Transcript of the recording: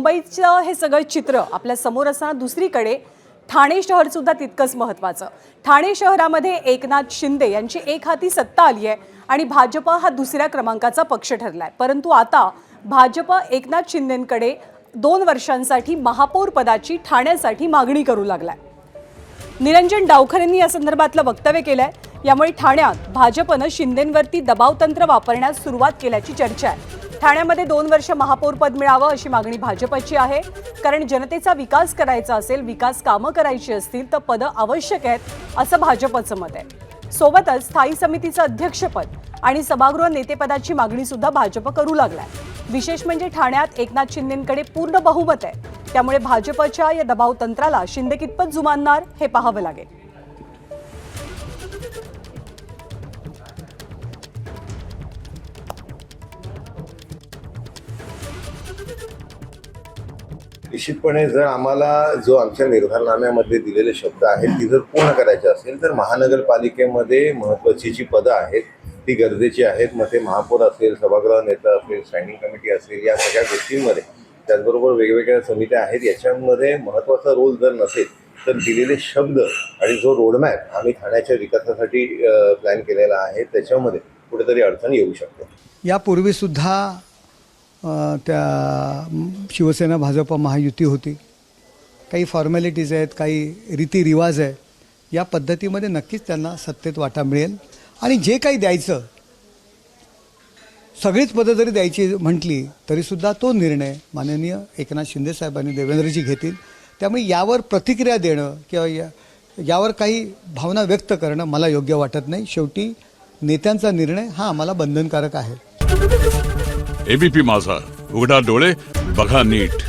मुंबईचं हे सगळं चित्र आपल्या समोर असताना दुसरीकडे ठाणे शहर सुद्धा तितकंच महत्त्वाचं। ठाणे शहरामध्ये एकनाथ शिंदे यांची एक हाती सत्ता आली आहे आणि भाजप हा दुसऱ्या क्रमांकाचा पक्ष ठरलाय। परंतु आता भाजप एकनाथ शिंदेंकडे 2 वर्षांसाठी महापौर पदाची ठाण्यासाठी मागणी करू लागलाय। निरंजन डावखरेंनी या संदर्भातलं वक्तव्य केलंय। यामुळे ठाण्यात भाजपनं शिंदेंवरती दबाव तंत्र वापरण्यास सुरुवात केल्याची चर्चा आहे। ठाण्यामध्ये 2 वर्ष महापौर पद मिळावं अशी मागणी भाजपची आहे, कारण जनतेचा विकास करायचा असेल, विकास कामं करायची असतील तर पदं आवश्यक आहेत असं भाजपचं मत आहे। सोबतच स्थायी समितीचं अध्यक्षपद आणि सभागृह नेतेपदाची मागणी सुद्धा भाजप करू लागलाय। विशेष म्हणजे ठाण्यात एकनाथ शिंदेंकडे पूर्ण बहुमत आहे, त्यामुळे भाजपच्या या दबाव तंत्राला शिंदे कितपत जुमानणार हे पाहावं लागेल। निश्चितपणे जर आम्हाला जो आमच्या निर्धारनाम्यामध्ये दिलेले शब्द आहेत ती जर पूर्ण करायचे असेल तर महानगरपालिकेमध्ये महत्त्वाची जी पदं आहेत ती गरजेची आहेत। मग ते महापौर असेल, सभागृह नेता असेल, स्टँडिंग कमिटी असेल, या सगळ्या गोष्टींमध्ये त्याचबरोबर वेगवेगळ्या समित्या आहेत, याच्यामध्ये महत्त्वाचा रोल जर नसेल तर दिलेले शब्द आणि जो रोडमॅप आम्ही ठाण्याच्या विकासासाठी प्लॅन केलेला आहे त्याच्यामध्ये कुठेतरी अडचण येऊ शकते। यापूर्वीसुद्धा त्या शिवसेना भाजप महायुती होती। काही फॉर्मॅलिटीज आहेत, काही रीतिरिवाज आहे, या पद्धतीमध्ये नक्कीच त्यांना सत्तेत वाटा मिळेल। आणि जे काही द्यायचं, सगळीच पदं जरी द्यायची म्हटली तरीसुद्धा तो निर्णय माननीय एकनाथ शिंदे साहेबांनी, देवेंद्रजी घेतील। त्यामुळे यावर प्रतिक्रिया देणं किंवा यावर काही भावना व्यक्त करणं मला योग्य वाटत नाही। शेवटी नेत्यांचा निर्णय हा आम्हाला बंधनकारक आहे। एबीपी माझा, उघडा डोळे बघा नीट।